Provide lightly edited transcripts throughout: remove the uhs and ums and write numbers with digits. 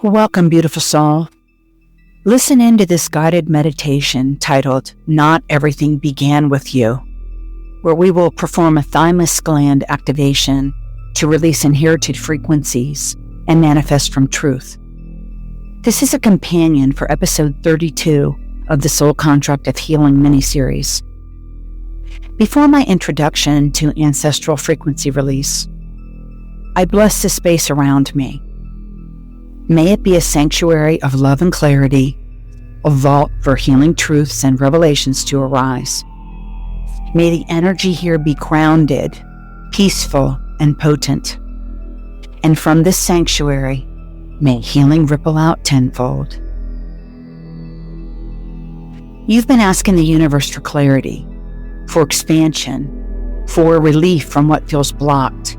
Welcome, beautiful soul. Listen into this guided meditation titled, Not Everything Began With You, where we will perform a Thymus Gland activation to release inherited frequencies and manifest from truth. This is a companion for episode 32 of the Soul Contract of Healing mini-series. Before my introduction to ancestral frequency release, I bless the space around me. May it be a sanctuary of love and clarity, a vault for healing truths and revelations to arise. May the energy here be grounded, peaceful, and potent. And from this sanctuary, may healing ripple out tenfold. You've been asking the universe for clarity, for expansion, for relief from what feels blocked.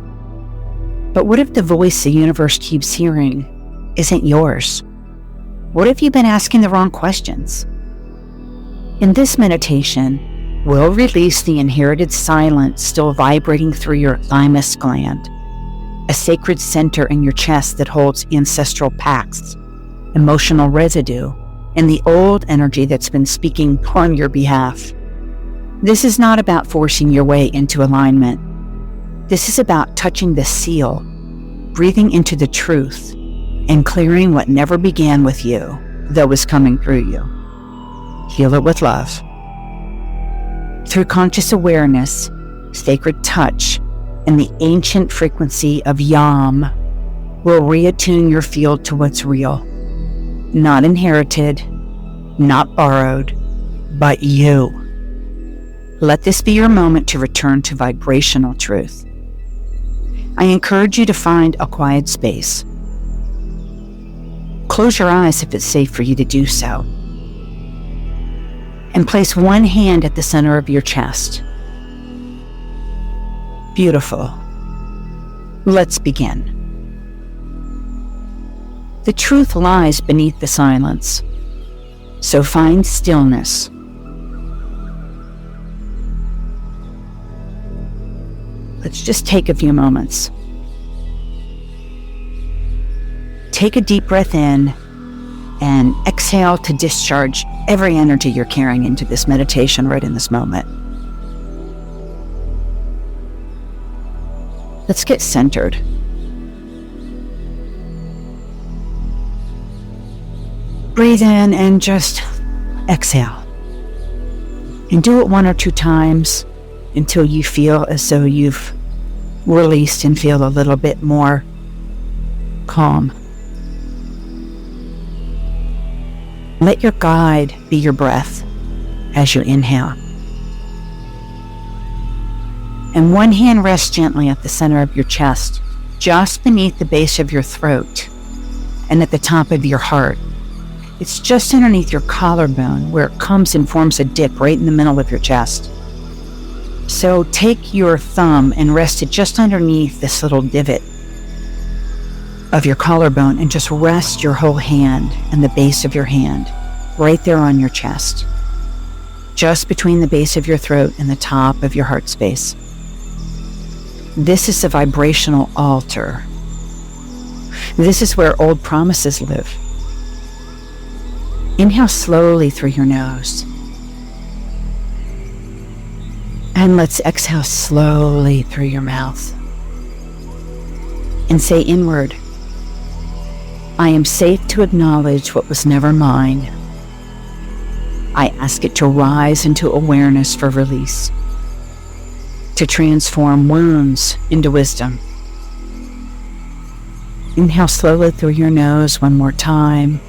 But what if the voice the universe keeps hearing isn't yours? What if you've been asking the wrong questions? In this meditation, we'll release the inherited silence still vibrating through your thymus gland, a sacred center in your chest that holds ancestral pacts, emotional residue, and the old energy that's been speaking on your behalf. This is not about forcing your way into alignment. This is about touching the seal, breathing into the truth, and clearing what never began with you, though is coming through you. Heal it with love. Through conscious awareness, sacred touch, and the ancient frequency of Yam, will reattune your field to what's real. Not inherited, not borrowed, but you. Let this be your moment to return to vibrational truth. I encourage you to find a quiet space. Close your eyes if it's safe for you to do so. And place one hand at the center of your chest. Beautiful. Let's begin. The truth lies beneath the silence, so find stillness. Let's just take a few moments. Take a deep breath in and exhale to discharge every energy you're carrying into this meditation right in this moment. Let's get centered. Breathe in and just exhale. And do it 1 or 2 times until you feel as though you've released and feel a little bit more calm. Let your guide be your breath as you inhale. And one hand rests gently at the center of your chest, just beneath the base of your throat and at the top of your heart. It's just underneath your collarbone where it comes and forms a dip right in the middle of your chest. So take your thumb and rest it just underneath this little divot of your collarbone and just rest your whole hand and the base of your hand right there on your chest, just between the base of your throat and the top of your heart space. This is the vibrational altar. This is where old promises live. Inhale slowly through your nose. And let's exhale slowly through your mouth. And say inward, I am safe to acknowledge what was never mine. I ask it to rise into awareness for release, to transform wounds into wisdom. Inhale slowly through your nose one more time,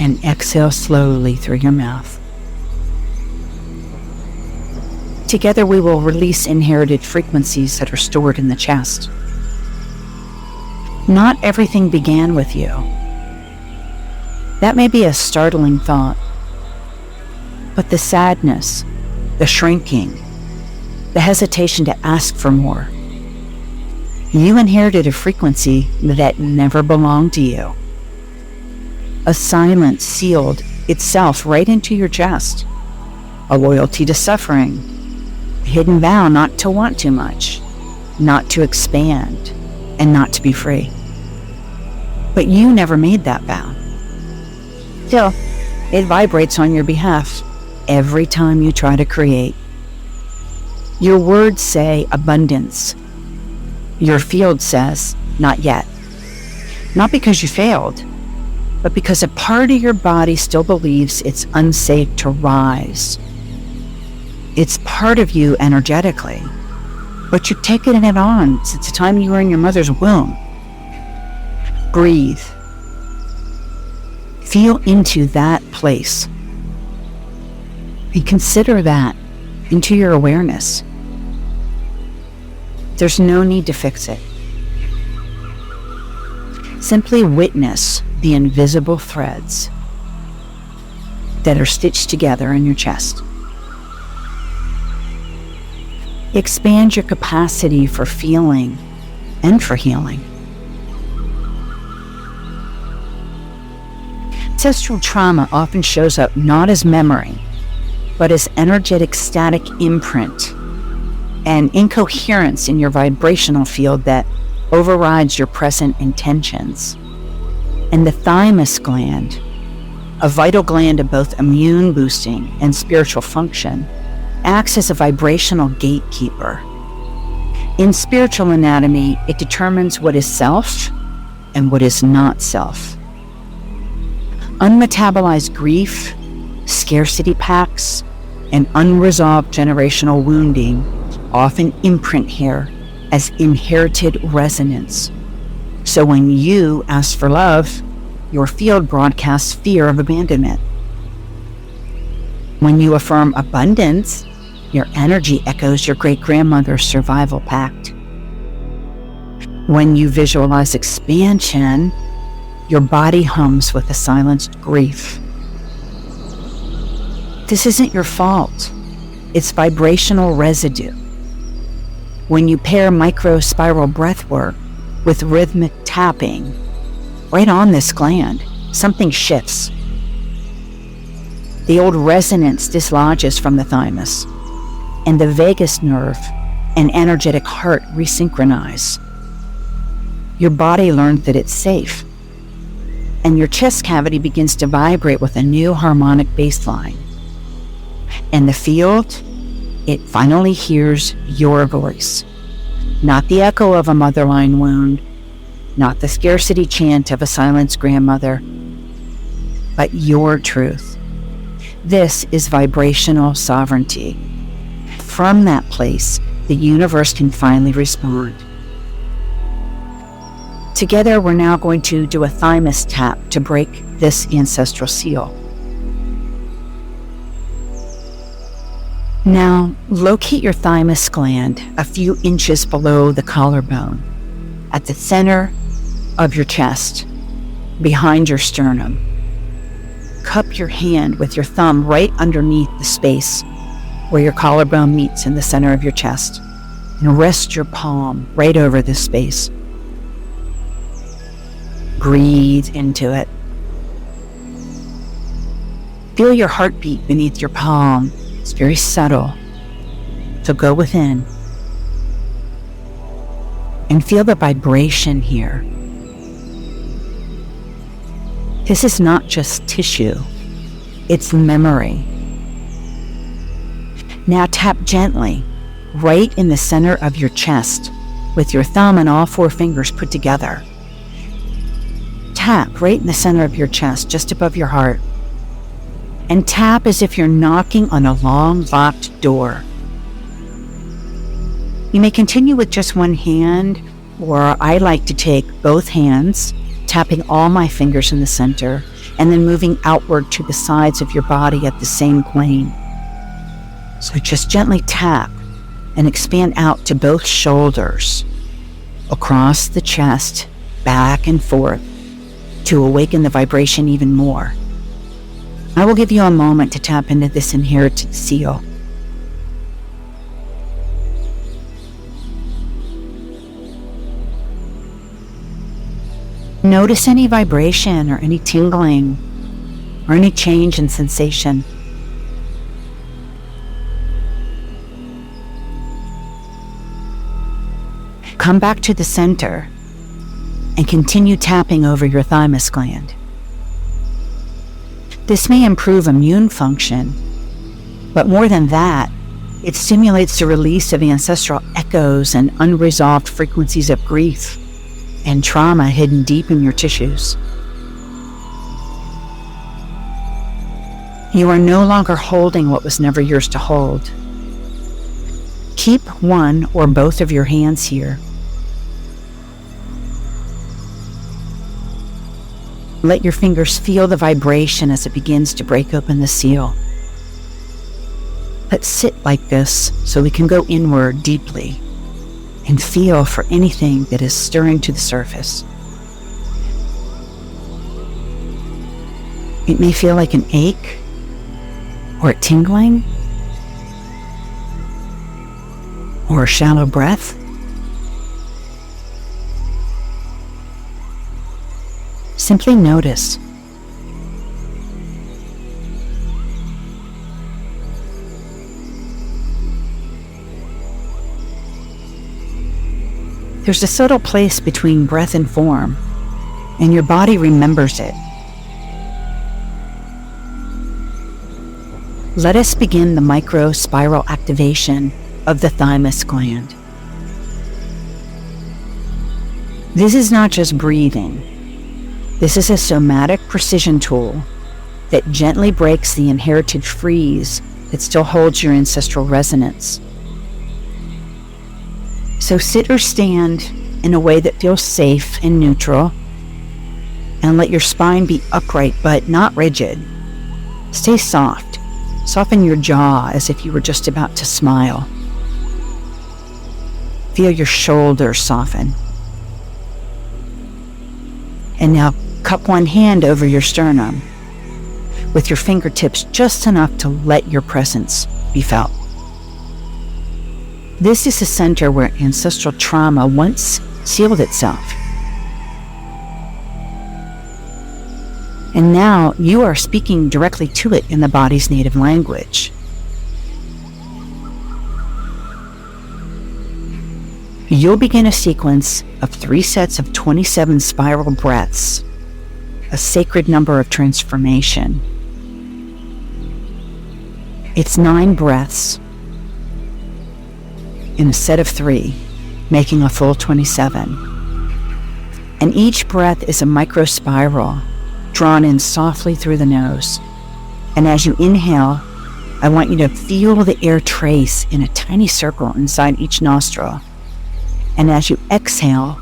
and exhale slowly through your mouth. Together we will release inherited frequencies that are stored in the chest. Not everything began with you. That may be a startling thought, but the sadness, the shrinking, the hesitation to ask for more, you inherited a frequency that never belonged to you. A silence sealed itself right into your chest, a loyalty to suffering, a hidden vow not to want too much, not to expand, and not to be free. But you never made that vow. Still, it vibrates on your behalf every time you try to create. Your words say abundance. Your field says not yet. Not because you failed, but because a part of your body still believes it's unsafe to rise. It's part of you energetically, but you've taken it on since the time you were in your mother's womb. Breathe. Feel into that place. And consider that into your awareness. There's no need to fix it. Simply witness the invisible threads that are stitched together in your chest. Expand your capacity for feeling and for healing. Ancestral trauma often shows up not as memory, but as energetic static imprint and incoherence in your vibrational field that overrides your present intentions. And the thymus gland, a vital gland of both immune boosting and spiritual function, acts as a vibrational gatekeeper. In spiritual anatomy, it determines what is self and what is not self. Unmetabolized grief, scarcity pacts, and unresolved generational wounding often imprint here as inherited resonance. So when you ask for love, your field broadcasts fear of abandonment. When you affirm abundance, your energy echoes your great-grandmother's survival pact. When you visualize expansion, your body hums with a silenced grief. This isn't your fault. It's vibrational residue. When you pair micro-spiral breathwork with rhythmic tapping, right on this gland, something shifts. The old resonance dislodges from the thymus, and the vagus nerve and energetic heart resynchronize. Your body learns that it's safe, and your chest cavity begins to vibrate with a new harmonic baseline. And the field, it finally hears your voice. Not the echo of a motherline wound, not the scarcity chant of a silenced grandmother, but your truth. This is vibrational sovereignty. From that place, the universe can finally respond. Together, we're now going to do a Thymus tap to break this ancestral seal. Now, locate your thymus gland a few inches below the collarbone, at the center of your chest, behind your sternum. Cup your hand with your thumb right underneath the space where your collarbone meets in the center of your chest, and rest your palm right over this space. Breathe into it. Feel your heartbeat beneath your palm. It's very subtle. So go within and feel the vibration here. This is not just tissue, it's memory. Now tap gently right in the center of your chest with your thumb and all four fingers put together. Tap right in the center of your chest, just above your heart. And tap as if you're knocking on a long locked door. You may continue with just one hand, or I like to take both hands, tapping all my fingers in the center, and then moving outward to the sides of your body at the same plane. So just gently tap and expand out to both shoulders, across the chest, back and forth, to awaken the vibration even more. I will give you a moment to tap into this inherited seal. Notice any vibration or any tingling or any change in sensation. Come back to the center and continue tapping over your thymus gland. This may improve immune function, but more than that, it stimulates the release of ancestral echoes and unresolved frequencies of grief and trauma hidden deep in your tissues. You are no longer holding what was never yours to hold. Keep one or both of your hands here. Let your fingers feel the vibration as it begins to break open the seal. Let's sit like this so we can go inward deeply and feel for anything that is stirring to the surface. It may feel like an ache or a tingling or a shallow breath. Simply notice. There's a subtle place between breath and form, and your body remembers it. Let us begin the micro-spiral activation of the thymus gland. This is not just breathing. This is a somatic precision tool that gently breaks the inherited freeze that still holds your ancestral resonance. So sit or stand in a way that feels safe and neutral, and let your spine be upright but not rigid. Stay soft. Soften your jaw as if you were just about to smile. Feel your shoulders soften. And now cup one hand over your sternum, with your fingertips just enough to let your presence be felt. This is a center where ancestral trauma once sealed itself. And now you are speaking directly to it in the body's native language. You'll begin a sequence of 3 sets of 27 spiral breaths, a sacred number of transformation. It's 9 breaths in a set of 3, making a full 27. And each breath is a micro spiral drawn in softly through the nose. And as you inhale, I want you to feel the air trace in a tiny circle inside each nostril. And as you exhale,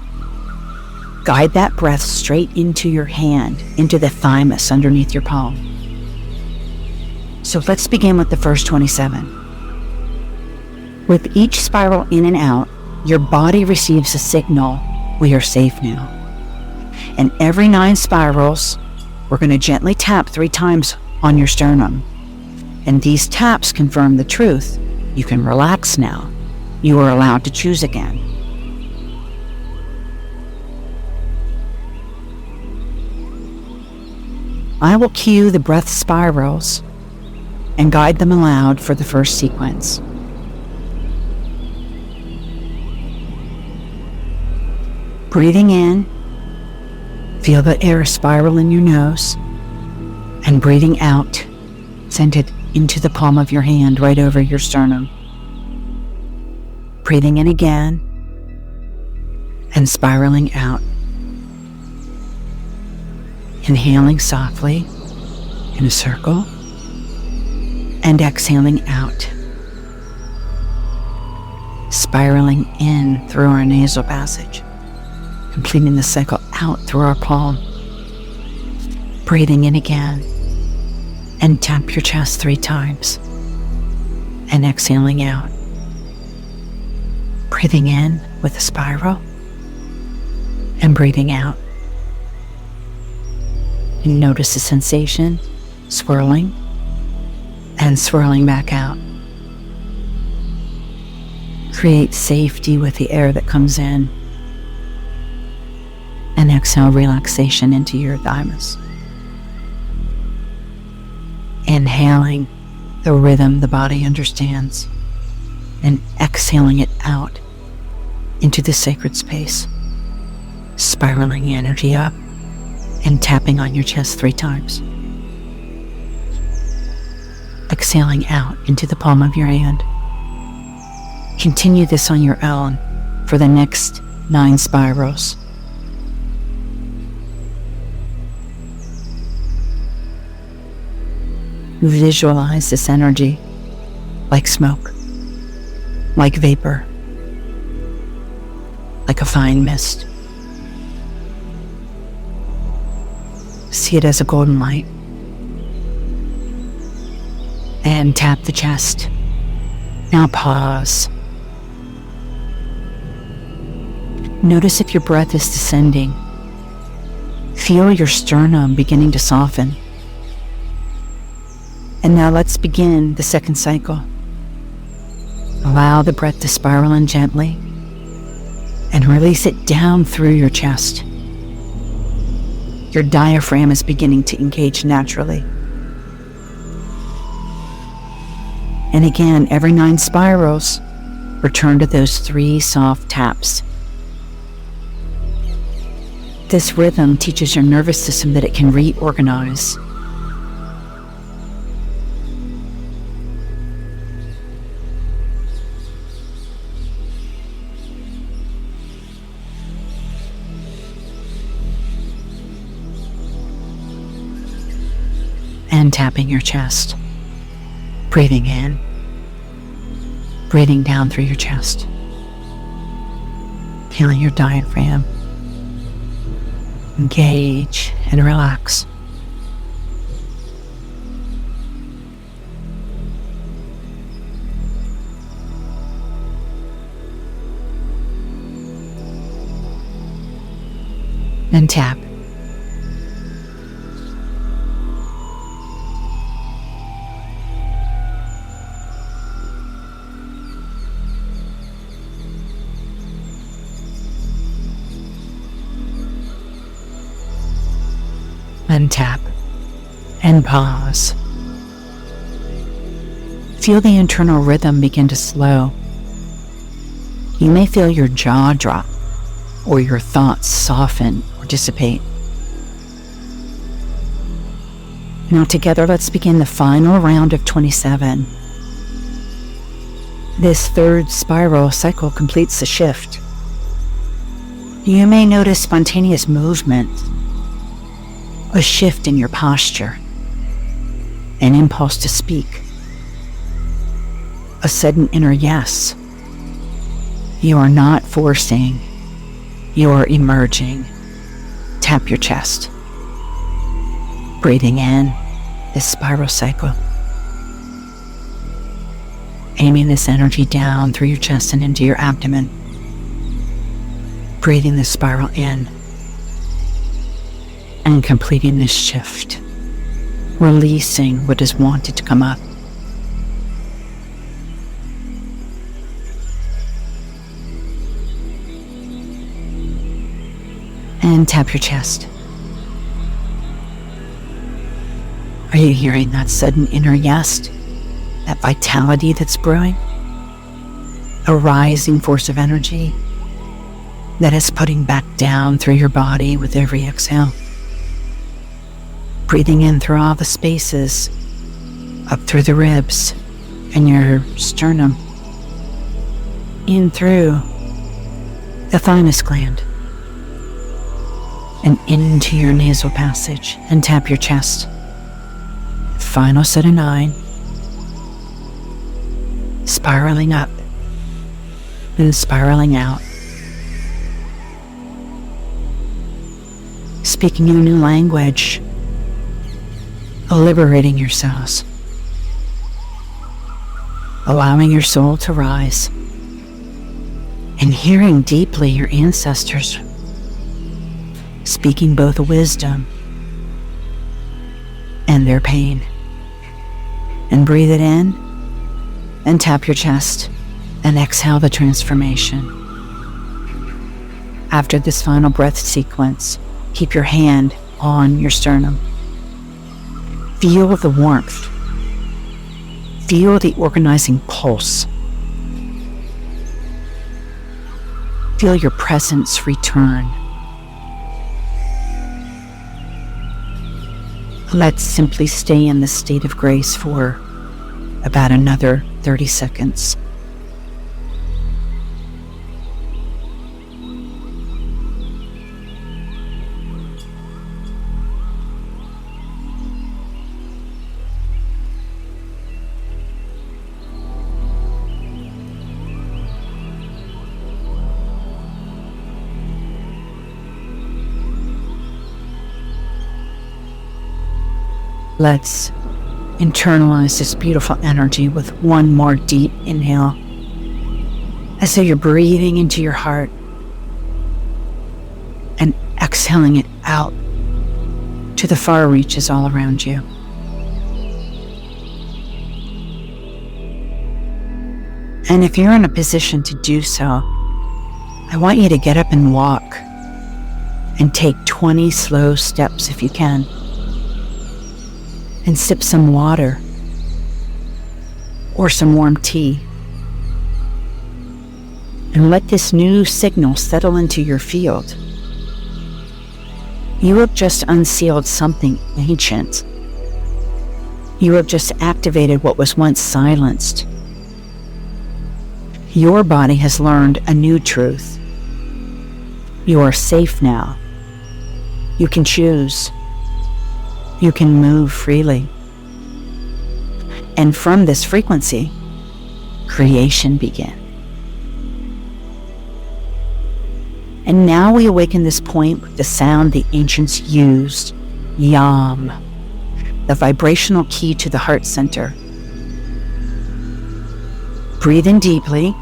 guide that breath straight into your hand, into the thymus underneath your palm. So let's begin with the first 27. With each spiral in and out, your body receives a signal, we are safe now. And every 9 spirals, we're going to gently tap 3 times on your sternum. And these taps confirm the truth. You can relax now. You are allowed to choose again. I will cue the breath spirals and guide them aloud for the first sequence. Breathing in, feel the air spiral in your nose, and breathing out, send it into the palm of your hand right over your sternum. Breathing in again, and spiraling out. Inhaling softly in a circle, and exhaling out. Spiraling in through our nasal passage, completing the cycle out through our palm. Breathing in again, and tap your chest 3 times, and exhaling out. Breathing in with a spiral, and breathing out. And notice the sensation, swirling, and swirling back out. Create safety with the air that comes in, and exhale relaxation into your thymus. Inhaling the rhythm the body understands, and exhaling it out into the sacred space. spiraling energy up and tapping on your chest 3 times. Exhaling out into the palm of your hand. Continue this on your own for the next 9 spirals. Visualize this energy like smoke, like vapor, like a fine mist. See it as a golden light. And tap the chest. Now pause. Notice if your breath is descending. Feel your sternum beginning to soften. And now let's begin the second cycle. Allow the breath to spiral in gently and release it down through your chest. Your diaphragm is beginning to engage naturally. And again, every 9 spirals, return to those 3 soft taps. This rhythm teaches your nervous system that it can reorganize. And tapping your chest. Breathing in, breathing down through your chest. Feeling your diaphragm engage and relax. Then tap. Untap and pause. Feel the internal rhythm begin to slow. You may feel your jaw drop or your thoughts soften or dissipate. Now together, let's begin the final round of 27. This 3rd spiral cycle completes the shift. You may notice spontaneous movement, a shift in your posture, an impulse to speak, a sudden inner yes. You are not forcing, you are emerging. Tap your chest. Breathing in this spiral cycle. Aiming this energy down through your chest and into your abdomen. Breathing this spiral in. And completing this shift, releasing what is wanted to come up. And tap your chest. Are you hearing that sudden inner yes? That vitality that's brewing? A rising force of energy that is putting back down through your body with every exhale. Breathing in through all the spaces, up through the ribs and your sternum, in through the Thymus Gland, and into your nasal passage, and tap your chest. Final set of 9, spiraling up and spiraling out. Speaking in a new language, liberating yourselves, allowing your soul to rise, and hearing deeply your ancestors speaking both wisdom and their pain. And breathe it in and tap your chest and exhale the transformation. After this final breath sequence, keep your hand on your sternum. Feel the warmth. Feel the organizing pulse. Feel your presence return Let's simply stay in this state of grace for about another 30 seconds. Let's internalize this beautiful energy with one more deep inhale, as though you're breathing into your heart and exhaling it out to the far reaches all around you. And if you're in a position to do so, I want you to get up and walk and take 20 slow steps if you can. And sip some water or some warm tea. And let this new signal settle into your field. You have just unsealed something ancient. You have just activated what was once silenced. Your body has learned a new truth. You are safe now. You can choose. You can move freely. And from this frequency, creation began. And now we awaken this point with the sound the ancients used, Yam, the vibrational key to the heart center. Breathe in deeply,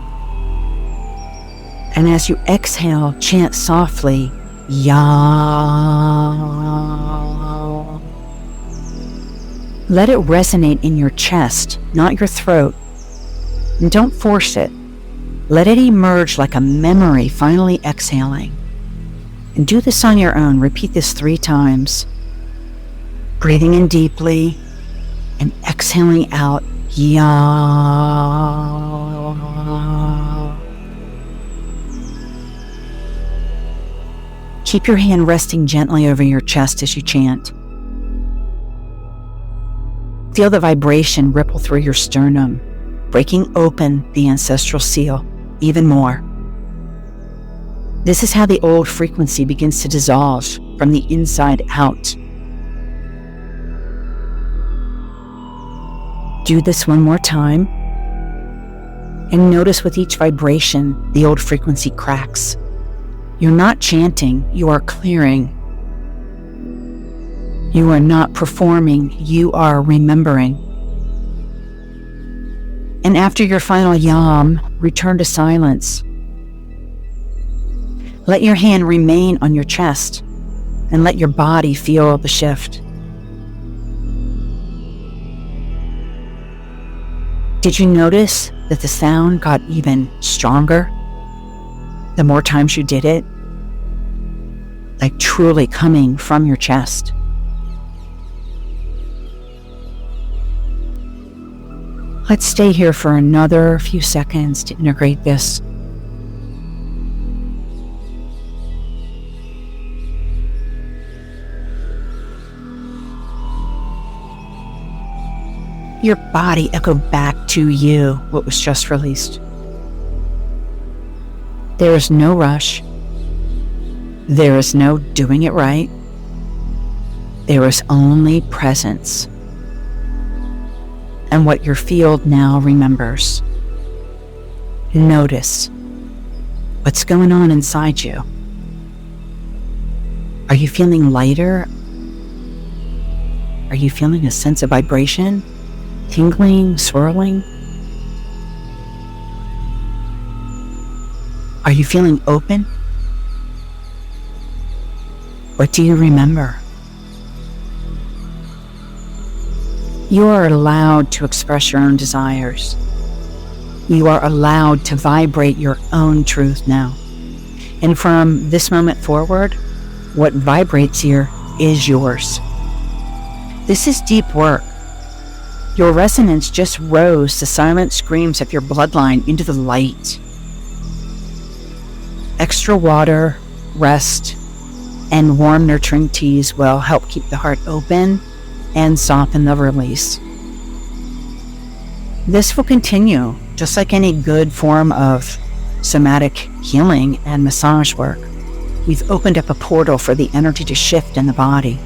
and as you exhale, chant softly, Yam. Let it resonate in your chest, not your throat. And don't force it. Let it emerge like a memory finally exhaling. And do this on your own. Repeat this 3 times. Breathing in deeply and exhaling out. Ya. Keep your hand resting gently over your chest as you chant. Feel the vibration ripple through your sternum, breaking open the ancestral seal even more. This is how the old frequency begins to dissolve from the inside out. Do this one more time, and notice with each vibration, the old frequency cracks. You're not chanting, you are clearing. You are not performing, you are remembering. And after your final yam, return to silence. Let your hand remain on your chest and let your body feel the shift. Did you notice that the sound got even stronger the more times you did it? Like truly coming from your chest. Let's stay here for another few seconds to integrate this. Your body echoed back to you what was just released. There is no rush. There is no doing it right. There is only presence. And what your field now remembers. Notice what's going on inside you. Are you feeling lighter? Are you feeling a sense of vibration? Tingling, swirling? Are you feeling open? What do you remember? You are allowed to express your own desires. You are allowed to vibrate your own truth now. And from this moment forward, what vibrates here is yours. This is deep work. Your resonance just rose the silent screams of your bloodline into the light. Extra water, rest, and warm nurturing teas will help keep the heart open and soften the release. This will continue, just like any good form of somatic healing and massage work. We've opened up a portal for the energy to shift in the body,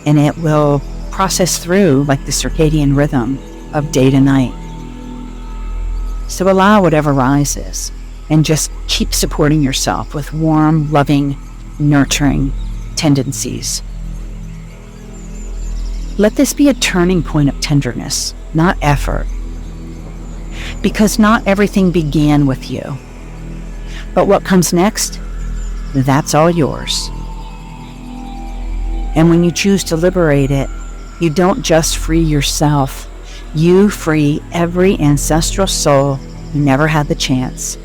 and it will process through like the circadian rhythm of day to night. So allow whatever rises, and just keep supporting yourself with warm, loving, nurturing tendencies. Let this be a turning point of tenderness, not effort. Because not everything began with you. But what comes next, that's all yours. And when you choose to liberate it, you don't just free yourself, you free every ancestral soul who never had the chance.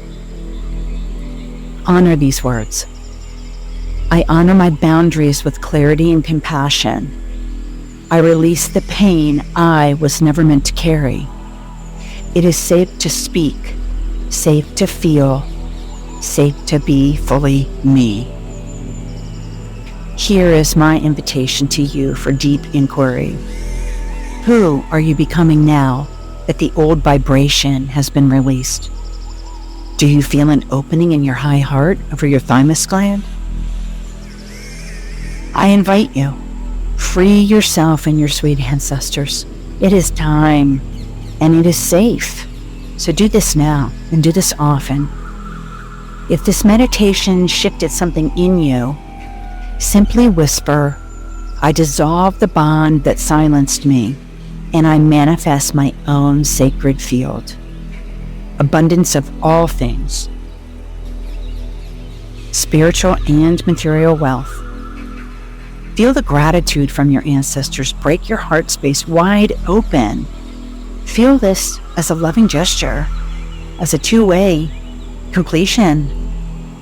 Honor these words. I honor my boundaries with clarity and compassion. I release the pain I was never meant to carry. It is safe to speak, safe to feel, safe to be fully me. Here is my invitation to you for deep inquiry. Who are you becoming now that the old vibration has been released? Do you feel an opening in your high heart over your thymus gland? I invite you, free yourself and your sweet ancestors. It is time, and it is safe. So do this now, and do this often. If this meditation shifted something in you, simply whisper, I dissolve the bond that silenced me, and I manifest my own sacred field. Abundance of all things, spiritual and material wealth. Feel the gratitude from your ancestors. Break your heart space wide open. Feel this as a loving gesture, as a two-way completion.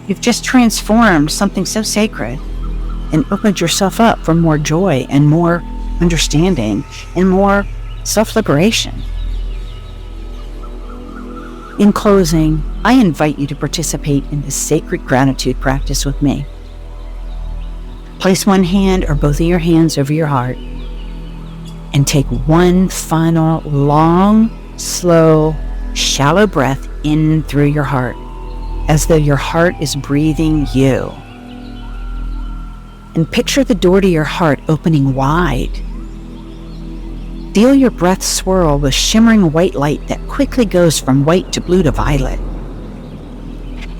You've just transformed something so sacred and opened yourself up for more joy and more understanding and more self-liberation. In closing, I invite you to participate in this sacred gratitude practice with me. Place one hand or both of your hands over your heart and take one final long, slow, shallow breath in through your heart, as though your heart is breathing you. And picture the door to your heart opening wide. Feel your breath swirl with shimmering white light that quickly goes from white to blue to violet.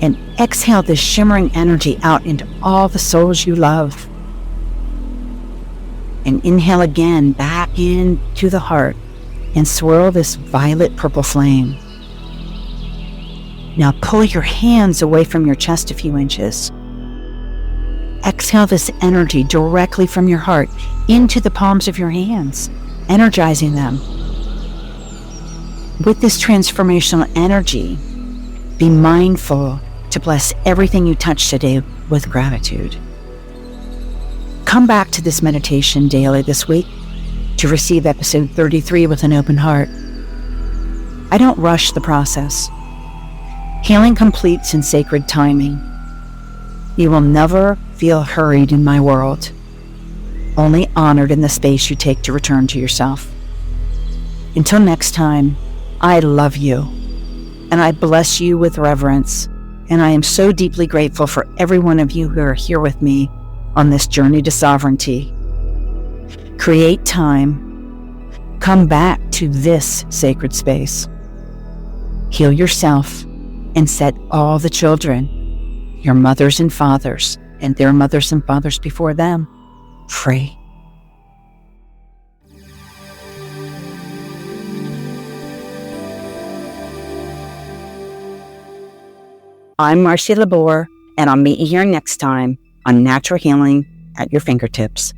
And exhale this shimmering energy out into all the souls you love. And inhale again back into the heart and swirl this violet purple flame. Now pull your hands away from your chest a few inches. Exhale this energy directly from your heart into the palms of your hands, energizing them. With this transformational energy, be mindful to bless everything you touch today with gratitude. Come back to this meditation daily this week to receive episode 33 with an open heart. I don't rush the process. Healing completes in sacred timing. You will never feel hurried in my world, only honored in the space you take to return to yourself. Until next time, I love you, and I bless you with reverence, and I am so deeply grateful for every one of you who are here with me on this journey to sovereignty. Create time. Come back to this sacred space. Heal yourself and set all the children, your mothers and fathers, and their mothers and fathers before them, free. I'm Marci Lubore, and I'll meet you here next time on Natural Healing at Your Fingertips.